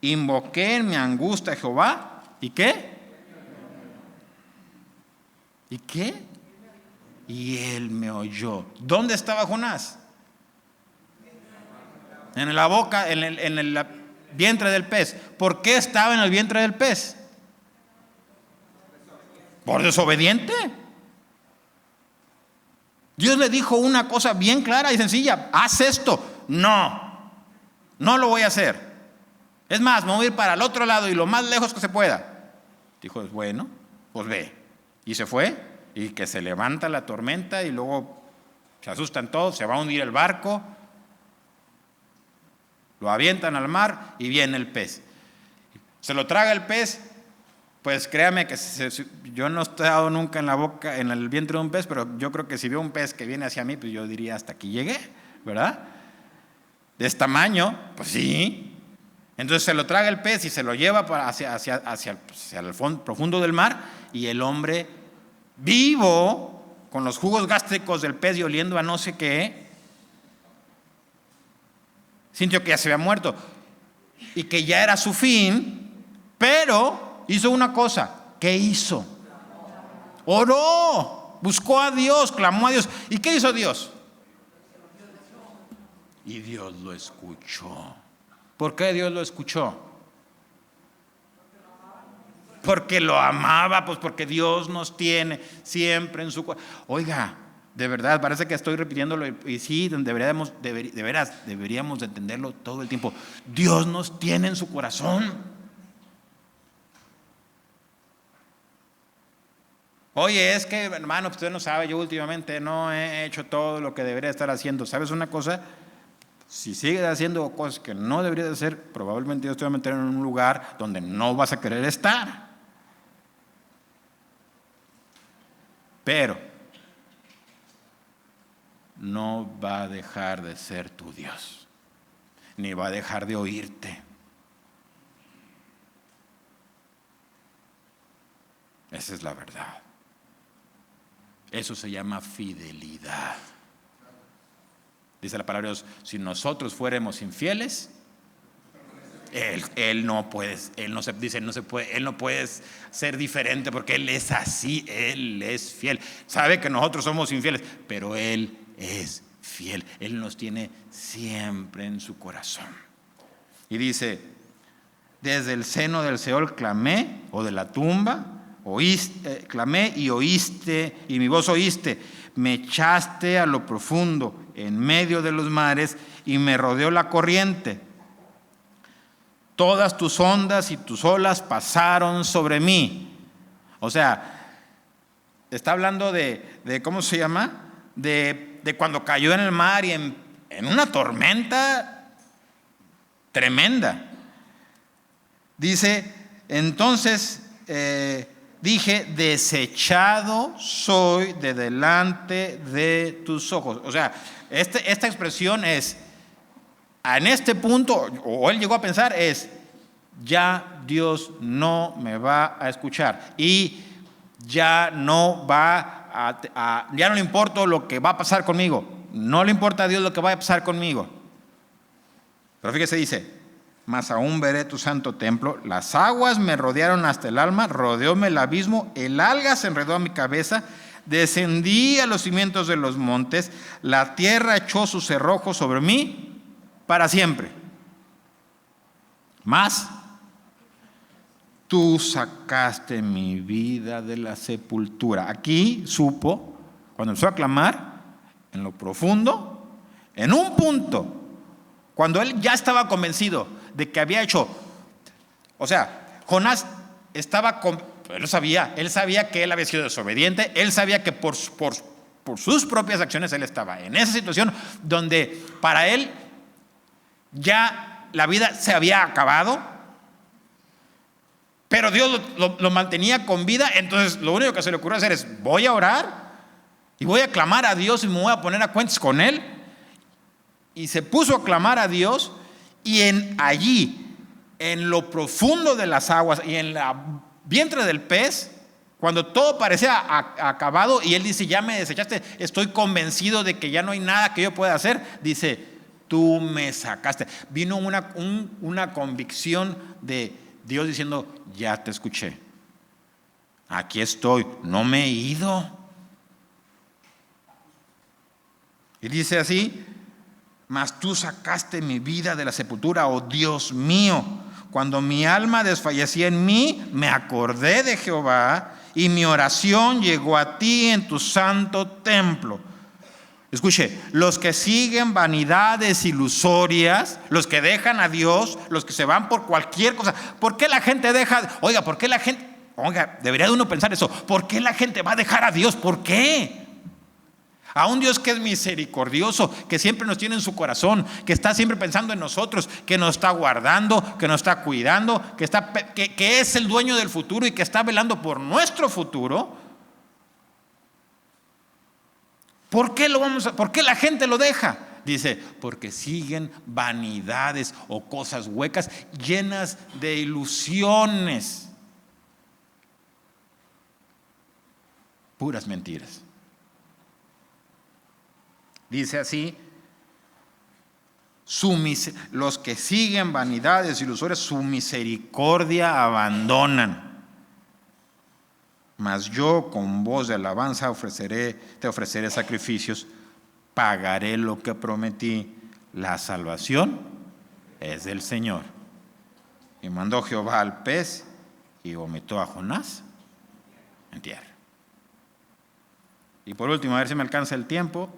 Speaker 1: invoqué en mi angustia a Jehová, ¿y qué? ¿Y qué? Y él me oyó. ¿Dónde estaba Jonás? En la boca, en el vientre del pez. ¿Por qué estaba en el vientre del pez? ¿Por desobediente? Dios le dijo una cosa bien clara y sencilla: haz esto. No lo voy a hacer. Es más, me voy a ir para el otro lado y lo más lejos que se pueda. Dijo, bueno, pues ve. Y se fue, y que se levanta la tormenta y luego se asustan todos, se va a hundir el barco, lo avientan al mar y viene el pez. Se lo traga el pez. Pues créame que yo no he estado nunca en la boca, en el vientre de un pez, pero yo creo que si veo un pez que viene hacia mí, pues yo diría, hasta aquí llegué, ¿verdad? De este tamaño, pues sí. Entonces se lo traga el pez y se lo lleva hacia el fondo profundo del mar, y el hombre vivo, con los jugos gástricos del pez y oliendo a no sé qué, sintió que ya se había muerto y que ya era su fin, pero hizo una cosa. ¿Qué hizo? Oró, buscó a Dios, clamó a Dios. ¿Y qué hizo Dios? Y Dios lo escuchó. ¿Por qué Dios lo escuchó? Porque lo amaba, pues porque Dios nos tiene siempre en su corazón. Oiga, de verdad, parece que estoy repitiéndolo y sí, deberíamos de entenderlo todo el tiempo. Dios nos tiene en su corazón. Oye, es que, hermano, usted no sabe, yo últimamente no he hecho todo lo que debería estar haciendo. ¿Sabes una cosa? Si sigues haciendo cosas que no deberías hacer, probablemente Dios te va a meter en un lugar donde no vas a querer estar. Pero no va a dejar de ser tu Dios, ni va a dejar de oírte. Esa es la verdad. Eso se llama fidelidad. Dice la palabra de Dios, si nosotros fuéramos infieles, él no puede ser diferente, porque Él es así, Él es fiel. Sabe que nosotros somos infieles, pero Él es fiel. Él nos tiene siempre en su corazón. Y dice, desde el seno del Seol clamé, o de la tumba, clamé y oíste, y mi voz oíste. Me echaste a lo profundo, en medio de los mares, y me rodeó la corriente. Todas tus ondas y tus olas pasaron sobre mí. O sea, está hablando de ¿cómo se llama? De cuando cayó en el mar y en una tormenta tremenda. Dice, entonces dije, desechado soy de delante de tus ojos. O sea, esta expresión es, en este punto, o él llegó a pensar, es, ya Dios no me va a escuchar y ya no ya no le importa lo que va a pasar conmigo. No le importa a Dios lo que va a pasar conmigo. Pero fíjese, dice, mas aún veré tu santo templo. Las aguas me rodearon hasta el alma, rodeóme el abismo, el alga se enredó a mi cabeza, descendí a los cimientos de los montes, la tierra echó sus cerrojos sobre mí para siempre. Mas tú sacaste mi vida de la sepultura. Aquí supo, cuando empezó a clamar, en lo profundo, en un punto, cuando él ya estaba convencido de que había hecho, o sea, Jonás estaba, él sabía que él había sido desobediente, él sabía que por sus propias acciones él estaba en esa situación donde para él ya la vida se había acabado, pero Dios lo mantenía con vida. Entonces lo único que se le ocurrió hacer es, voy a orar y voy a clamar a Dios y me voy a poner a cuentas con Él. Y se puso a clamar a Dios, y allí, en lo profundo de las aguas y en la vientre del pez, Cuando todo parecía acabado y él dice, ya me desechaste, estoy convencido de que ya no hay nada que yo pueda hacer, dice, tú me sacaste. Vino una convicción de Dios diciendo, ya te escuché, aquí estoy, no me he ido. Y dice así, mas tú sacaste mi vida de la sepultura, oh Dios mío. Cuando mi alma desfallecía en mí, me acordé de Jehová y mi oración llegó a ti en tu santo templo. Escuche, los que siguen vanidades ilusorias, los que dejan a Dios, los que se van por cualquier cosa. ¿Por qué la gente deja? ¿Por qué la gente? Debería uno pensar eso. ¿Por qué la gente va a dejar a Dios? ¿Por qué? A un Dios que es misericordioso, que siempre nos tiene en su corazón, que está siempre pensando en nosotros, que nos está guardando, que nos está cuidando, que es el dueño del futuro y que está velando por nuestro futuro. ¿Por qué la gente lo deja? Dice, porque siguen vanidades o cosas huecas llenas de ilusiones. Puras mentiras. Dice así, los que siguen vanidades ilusorias, su misericordia abandonan. Mas yo con voz de alabanza te ofreceré sacrificios, pagaré lo que prometí. La salvación es del Señor. Y mandó Jehová al pez y vomitó a Jonás en tierra. Y por último, a ver si me alcanza el tiempo.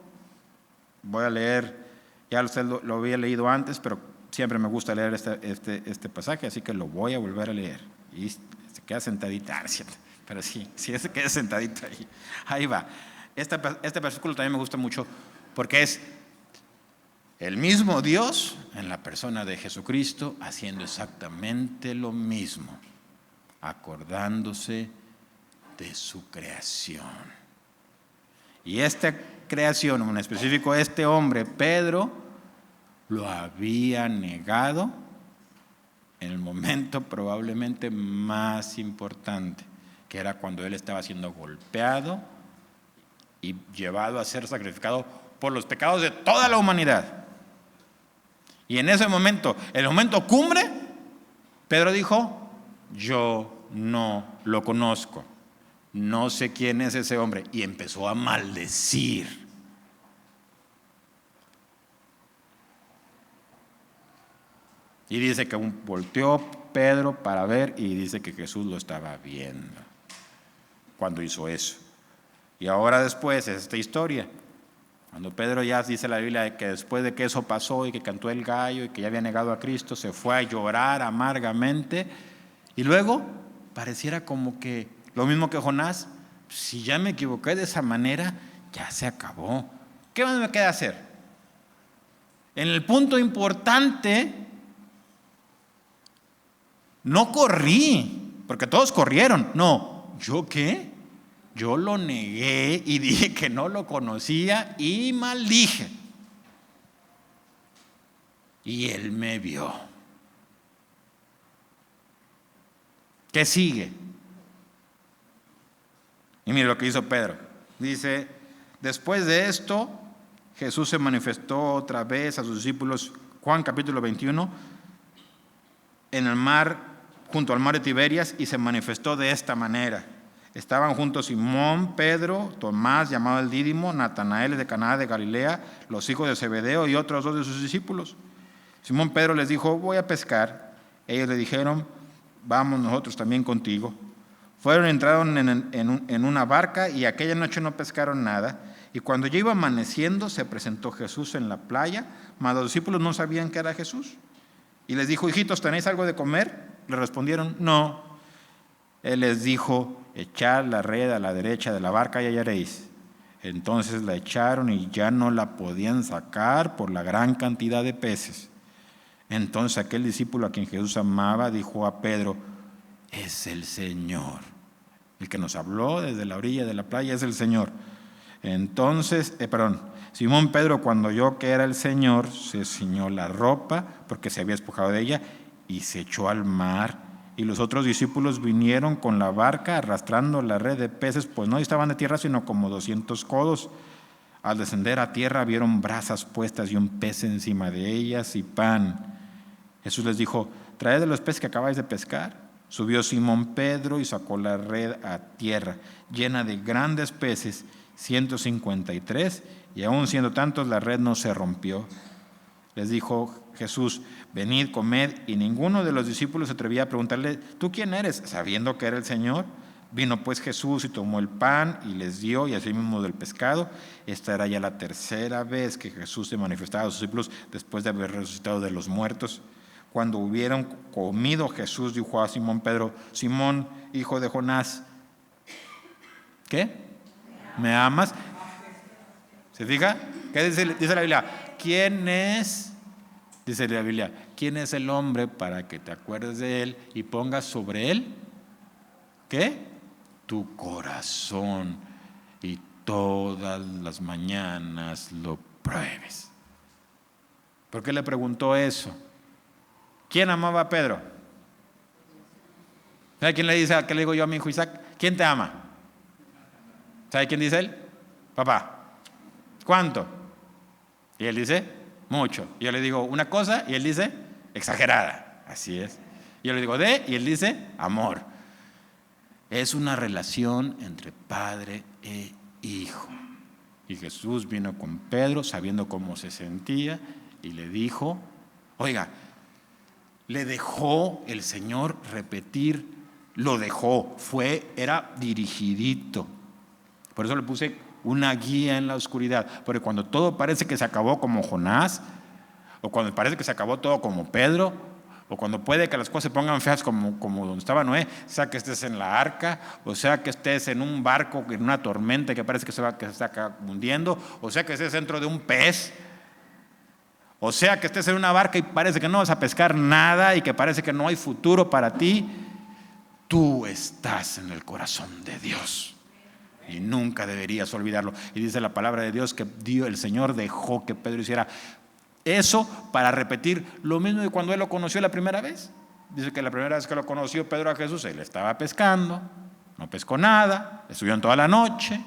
Speaker 1: Voy a leer, ya usted lo había leído antes, pero siempre me gusta leer este pasaje, así que lo voy a volver a leer. Y se queda sentadita, pero sí se queda sentadita ahí. Ahí va. Este versículo también me gusta mucho porque es el mismo Dios en la persona de Jesucristo haciendo exactamente lo mismo, acordándose de su creación. Y esta creación, en específico este hombre, Pedro, lo había negado en el momento probablemente más importante, que era cuando él estaba siendo golpeado y llevado a ser sacrificado por los pecados de toda la humanidad. Y en ese momento, el momento cumbre, Pedro dijo, yo no lo conozco. No sé quién es ese hombre. Y empezó a maldecir. Y dice que volteó Pedro para ver y dice que Jesús lo estaba viendo cuando hizo eso. Y ahora después es esta historia. Cuando Pedro ya dice la Biblia que después de que eso pasó y que cantó el gallo y que ya había negado a Cristo, se fue a llorar amargamente. Y luego pareciera como que lo mismo que Jonás, si ya me equivoqué de esa manera, ya se acabó. ¿Qué más me queda hacer? En el punto importante, no corrí, porque todos corrieron. No, ¿yo qué? Yo lo negué y dije que no lo conocía y maldije. Y él me vio. ¿Qué sigue? Y mire lo que hizo Pedro. Dice, después de esto, Jesús se manifestó otra vez a sus discípulos, Juan capítulo 21, en el mar, junto al mar de Tiberias, y se manifestó de esta manera. Estaban juntos Simón, Pedro, Tomás, llamado el Dídimo, Natanael de Caná de Galilea, los hijos de Zebedeo y otros dos de sus discípulos. Simón Pedro les dijo, voy a pescar. Ellos le dijeron, vamos nosotros también contigo. Fueron, entraron en una barca y aquella noche no pescaron nada. Y cuando ya iba amaneciendo, se presentó Jesús en la playa, mas los discípulos no sabían que era Jesús. Y les dijo, hijitos, ¿tenéis algo de comer? Le respondieron, no. Él les dijo, echad la red a la derecha de la barca y hallaréis. Entonces la echaron y ya no la podían sacar por la gran cantidad de peces. Entonces aquel discípulo a quien Jesús amaba dijo a Pedro, es el Señor. El que nos habló desde la orilla de la playa es el Señor. Entonces, Simón Pedro, cuando oyó que era el Señor, se ciñó la ropa porque se había despojado de ella y se echó al mar Y los otros discípulos vinieron con la barca arrastrando la red de peces, pues no estaban de tierra, sino como 200 codos. Al descender a tierra vieron brasas puestas y un pez encima de ellas y pan. Jesús les dijo: traed de los peces que acabáis de pescar. Subió Simón Pedro y sacó la red a tierra, llena de grandes peces, 153, y aun siendo tantos, la red no se rompió. Les dijo Jesús: venid, comed, y ninguno de los discípulos se atrevía a preguntarle: ¿tú quién eres?, sabiendo que era el Señor. Vino pues Jesús y tomó el pan y les dio, y asimismo del pescado. Esta era ya la tercera vez que Jesús se manifestaba a sus discípulos después de haber resucitado de los muertos. Cuando hubieron comido, Jesús dijo a Simón Pedro: Simón, hijo de Jonás, ¿qué? ¿Me amas? ¿Se fija? ¿Qué dice la Biblia? ¿Quién es? Dice la Biblia: ¿quién es el hombre para que te acuerdes de él y pongas sobre él? ¿Qué? Tu corazón, y todas las mañanas lo pruebes. ¿Por qué le preguntó eso? ¿Quién amaba a Pedro? ¿Sabe quién le dice? ¿Qué le digo yo a mi hijo Isaac? ¿Quién te ama? ¿Sabe quién dice él? Papá. ¿Cuánto? Y él dice: mucho. Y yo le digo una cosa y él dice: exagerada. Así es. Y yo le digo y él dice: amor. Es una relación entre padre e hijo. Y Jesús vino con Pedro sabiendo cómo se sentía y le dijo: oiga, le dejó el Señor repetir, lo dejó, era dirigidito. Por eso le puse una guía en la oscuridad, porque cuando todo parece que se acabó como Jonás, o cuando parece que se acabó todo como Pedro, o cuando puede que las cosas se pongan feas como donde estaba Noé, sea que estés en la arca, o sea que estés en un barco, en una tormenta que parece que se está hundiendo, o sea que estés dentro de un pez, o sea que estés en una barca y parece que no vas a pescar nada y que parece que no hay futuro para ti, tú estás en el corazón de Dios y nunca deberías olvidarlo. Y dice la palabra de Dios que el Señor dejó que Pedro hiciera eso para repetir lo mismo de cuando él lo conoció la primera vez. Dice que la primera vez que lo conoció Pedro a Jesús, él estaba pescando, no pescó nada, estuvieron toda la noche,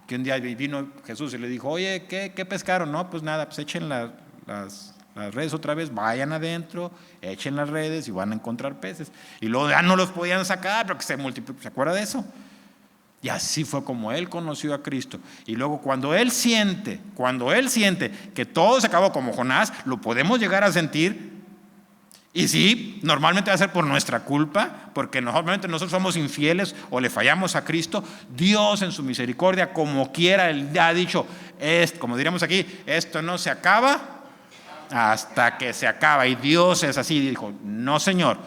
Speaker 1: que un día vino Jesús y le dijo: oye, ¿qué pescaron? No, pues nada, pues echen las redes otra vez, vayan adentro, echen las redes y van a encontrar peces. Y luego ya no los podían sacar, pero que se multiplicó. ¿Se acuerda de eso? Y así fue como él conoció a Cristo. Y luego cuando él siente que todo se acabó como Jonás, lo podemos llegar a sentir. Y sí, normalmente va a ser por nuestra culpa, porque normalmente nosotros somos infieles o le fallamos a Cristo. Dios en su misericordia, como quiera, Él ha dicho, como diríamos aquí, esto no se acaba hasta que se acaba. Y Dios es así, dijo: no, Señor.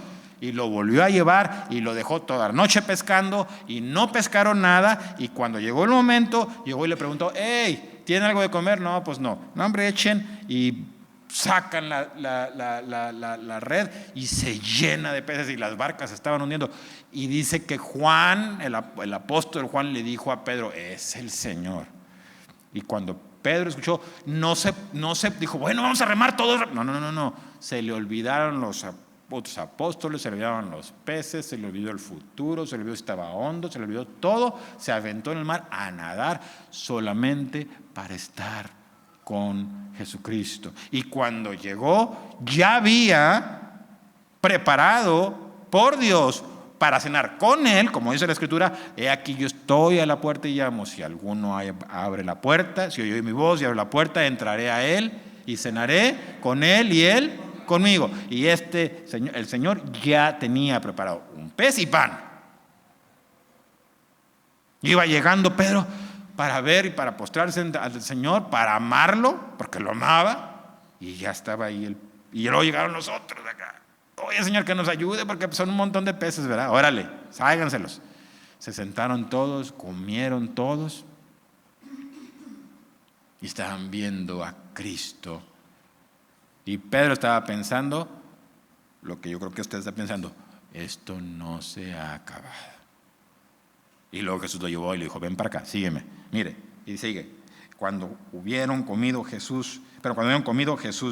Speaker 1: Y lo volvió a llevar y lo dejó toda la noche pescando y no pescaron nada. Y cuando llegó el momento, llegó y le preguntó: hey, ¿tienen algo de comer? No, pues no. No, hombre, echen. Y sacan la red y se llena de peces y las barcas se estaban hundiendo. Y dice que Juan, el apóstol Juan, le dijo a Pedro: es el Señor. Y cuando Pedro escuchó, no se dijo: bueno, vamos a remar todos. No. Se le olvidaron los otros apóstoles, se le olvidaron los peces, se le olvidó el futuro, se le olvidó si estaba hondo, se le olvidó todo. Se aventó en el mar a nadar solamente para estar con Jesucristo. Y cuando llegó, ya había preparado por Dios para cenar con Él, como dice la Escritura: he aquí yo estoy a la puerta y llamo. Si alguno abre la puerta, si oye mi voz y abre la puerta, entraré a Él y cenaré con Él y Él conmigo. Y el Señor ya tenía preparado un pez y pan. Iba llegando Pedro para ver y para postrarse al Señor, para amarlo, porque lo amaba, y ya estaba ahí y luego llegaron los otros de acá: oye, Señor, que nos ayude porque son un montón de peces, ¿verdad? Órale, sáiganselos. Se sentaron todos, comieron todos y estaban viendo a Cristo. Y Pedro estaba pensando lo que yo creo que usted está pensando: esto no se ha acabado. Y luego Jesús lo llevó y le dijo: ven para acá, sígueme. Mire, y sigue. Cuando hubieron comido, Jesús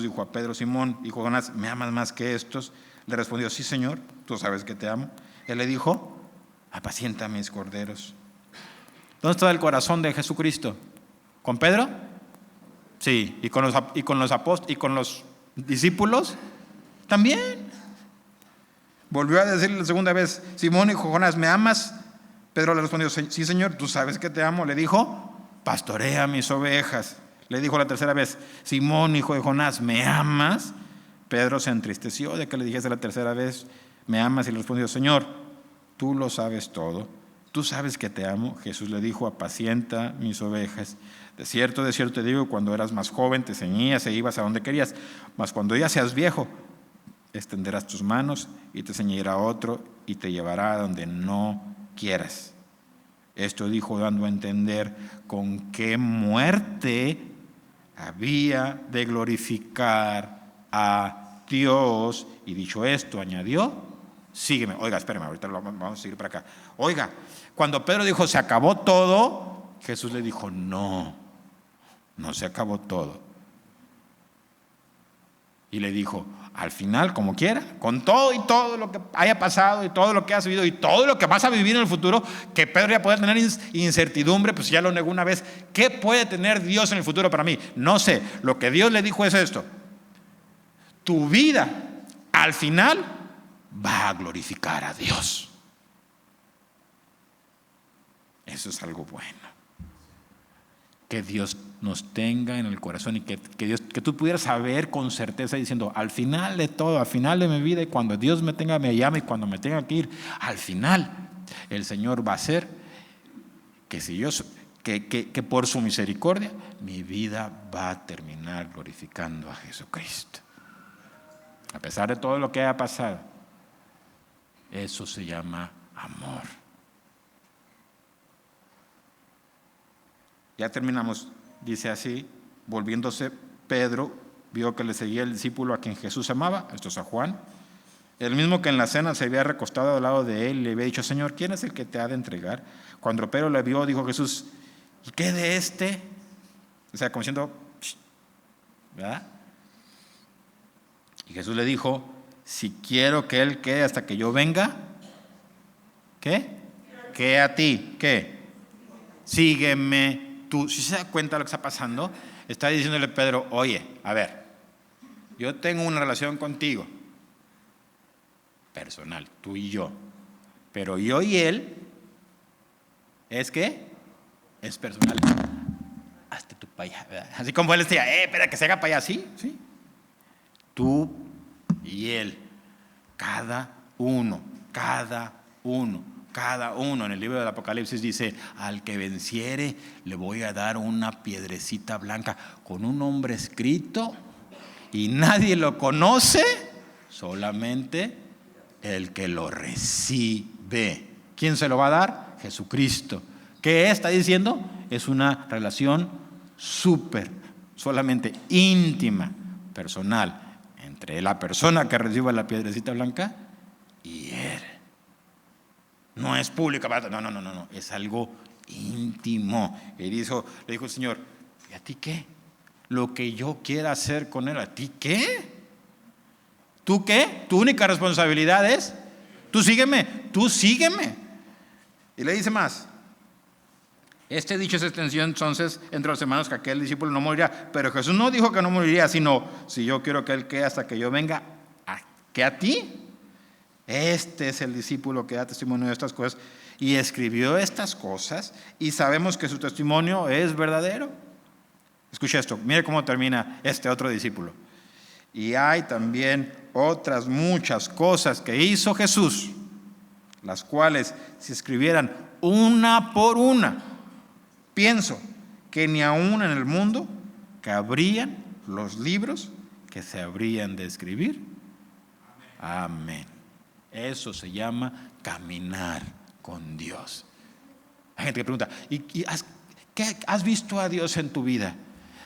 Speaker 1: dijo a Pedro: Simón, hijo de Jonás, ¿me amas más que estos? Le respondió: sí, Señor, tú sabes que te amo. Él le dijo: apacienta mis corderos. ¿Dónde estaba el corazón de Jesucristo? ¿Con Pedro? Sí. ¿Y con los apóstoles y con los discípulos? También. Volvió a decirle la segunda vez: Simón, hijo de Jonás, ¿me amas? Pedro le respondió: sí, Señor, tú sabes que te amo. Le dijo: pastorea mis ovejas. Le dijo la tercera vez: Simón, hijo de Jonás, ¿me amas? Pedro se entristeció de que le dijese la tercera vez: ¿me amas? Y le respondió: Señor, tú lo sabes todo, tú sabes que te amo. Jesús le dijo: apacienta mis ovejas. De cierto te digo, cuando eras más joven te ceñías e ibas a donde querías, mas cuando ya seas viejo, extenderás tus manos y te ceñirá otro y te llevará a donde no quieras. Esto dijo dando a entender con qué muerte había de glorificar a Dios. Y dicho esto, añadió: sígueme. Oiga, espérame, ahorita vamos a seguir para acá. Oiga, cuando Pedro dijo: se acabó todo, Jesús le dijo: no se acabó todo. Y le dijo: al final, como quiera, con todo y todo lo que haya pasado y todo lo que has vivido y todo lo que vas a vivir en el futuro, que Pedro ya puede tener incertidumbre, pues ya lo negó una vez. ¿Qué puede tener Dios en el futuro para mí? No sé. Lo que Dios le dijo es esto: tu vida al final va a glorificar a Dios. Eso es algo bueno. Que Dios nos tenga en el corazón y que tú pudieras saber con certeza diciendo: al final de todo, al final de mi vida, y cuando Dios me llame y cuando me tenga que ir, al final el Señor va a hacer que por su misericordia mi vida va a terminar glorificando a Jesucristo. A pesar de todo lo que haya pasado, eso se llama amor. Ya terminamos. Dice así: volviéndose Pedro, vio que le seguía el discípulo a quien Jesús amaba, esto es a Juan, el mismo que en la cena se había recostado al lado de él y le había dicho: Señor, ¿quién es el que te ha de entregar? Cuando Pedro le vio, dijo Jesús: ¿y qué de este? O sea, como diciendo, ¿verdad? Y Jesús le dijo: si quiero que él quede hasta que yo venga, ¿qué? ¿Qué a ti? ¿Qué? Sígueme tú. Si se da cuenta de lo que está pasando, está diciéndole Pedro: oye, a ver, yo tengo una relación contigo personal, tú y yo, pero yo y él es que es personal. Hazte tú para allá, ¿verdad? Así como él decía: espera que se haga para allá. Sí. Tú y él, cada uno. En el libro del Apocalipsis dice: al que venciere le voy a dar una piedrecita blanca con un nombre escrito y nadie lo conoce, solamente el que lo recibe. ¿Quién se lo va a dar? Jesucristo. ¿Qué está diciendo? Es una relación solamente íntima, personal, entre la persona que recibe la piedrecita blanca y él. No es pública, no, es algo íntimo. Y le dijo el Señor: ¿y a ti qué? Lo que yo quiera hacer con él, ¿a ti qué? ¿Tú qué? Tu única responsabilidad es: tú sígueme. Y le dice más: este dicho se extendió entonces entre los hermanos que aquel discípulo no moriría. Pero Jesús no dijo que no moriría, sino: si yo quiero que él quede hasta que yo venga, ¿qué a ti? Este es el discípulo que da testimonio de estas cosas y escribió estas cosas, y sabemos que su testimonio es verdadero. Escucha esto, mire cómo termina este otro discípulo. Y hay también otras muchas cosas que hizo Jesús, las cuales, si escribieran una por una, pienso que ni aún en el mundo cabrían los libros que se habrían de escribir. Amén. Eso se llama caminar con Dios. Hay gente que pregunta: ¿has visto a Dios en tu vida?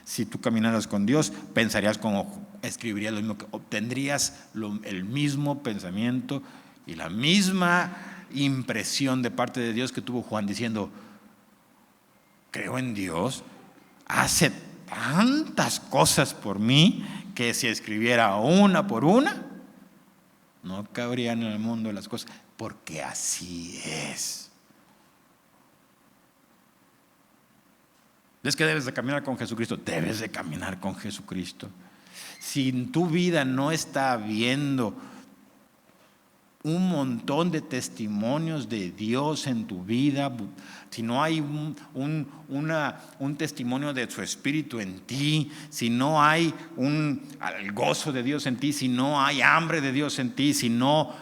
Speaker 1: Si tú caminaras con Dios, pensarías como escribirías lo mismo, obtendrías el mismo pensamiento y la misma impresión de parte de Dios que tuvo Juan diciendo: creo en Dios. hace tantas cosas por mí que si escribiera una por una, no cabrían en el mundo las cosas, porque así es. ¿Es que debes de caminar con Jesucristo? Debes de caminar con Jesucristo. Si en tu vida no está habiendo un montón de testimonios de Dios en tu vida, si no hay un testimonio de su Espíritu en ti, si no hay el gozo de Dios en ti, si no hay hambre de Dios en ti, si no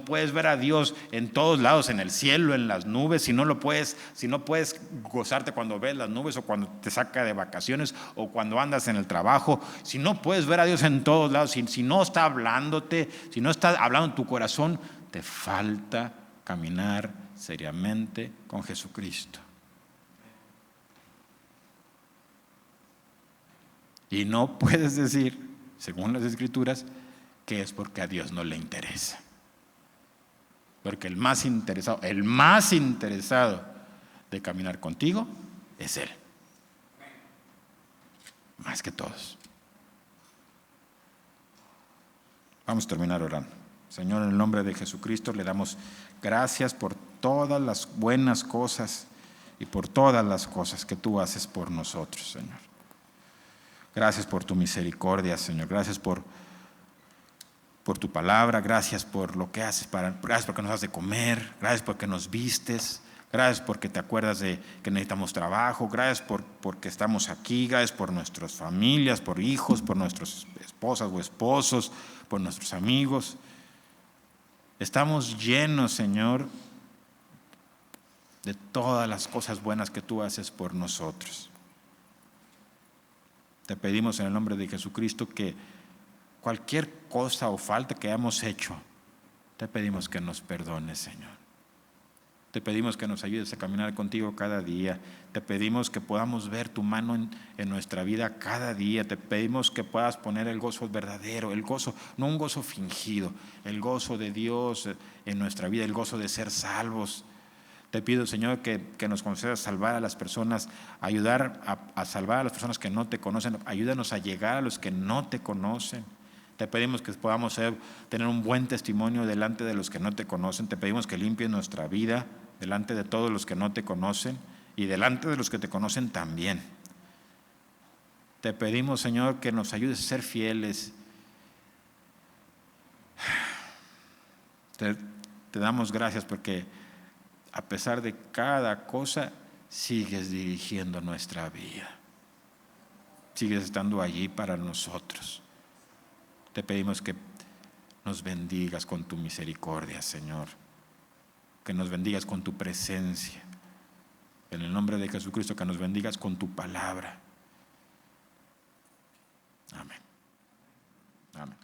Speaker 1: puedes ver a Dios en todos lados, en el cielo, en las nubes, si no puedes gozarte cuando ves las nubes o cuando te saca de vacaciones o cuando andas en el trabajo, si no puedes ver a Dios en todos lados, si no está hablándote, si no está hablando en tu corazón, te falta caminar seriamente con Jesucristo. Y no puedes decir, según las Escrituras, que es porque a Dios no le interesa. Porque el más interesado de caminar contigo es Él. Más que todos. Vamos a terminar orando. Señor, en el nombre de Jesucristo le damos gracias por todas las buenas cosas y por todas las cosas que tú haces por nosotros, Señor. Gracias por tu misericordia, Señor. Gracias por tu palabra. Gracias por lo que haces. Gracias porque nos das de comer. Gracias porque nos vistes. Gracias porque te acuerdas de que necesitamos trabajo. Gracias porque estamos aquí. Gracias por nuestras familias, por hijos, por nuestras esposas o esposos, por nuestros amigos. Estamos llenos, Señor, de todas las cosas buenas que tú haces por nosotros. Te pedimos en el nombre de Jesucristo que cualquier cosa o falta que hayamos hecho, te pedimos que nos perdones, Señor. Te pedimos que nos ayudes a caminar contigo cada día. Te pedimos que podamos ver tu mano en nuestra vida cada día. Te pedimos que puedas poner el gozo verdadero, el gozo, no un gozo fingido, el gozo de Dios en nuestra vida, el gozo de ser salvos. Te pido, Señor, que nos concedas salvar a las personas, ayudar a salvar a las personas que no te conocen. Ayúdanos a llegar a los que no te conocen. Te pedimos que podamos tener un buen testimonio delante de los que no te conocen. Te pedimos que limpies nuestra vida delante de todos los que no te conocen y delante de los que te conocen también. Te pedimos, Señor, que nos ayudes a ser fieles. Te damos gracias porque a pesar de cada cosa, sigues dirigiendo nuestra vida. Sigues estando allí para nosotros. Te pedimos que nos bendigas con tu misericordia, Señor. Que nos bendigas con tu presencia. En el nombre de Jesucristo, que nos bendigas con tu palabra. Amén. Amén.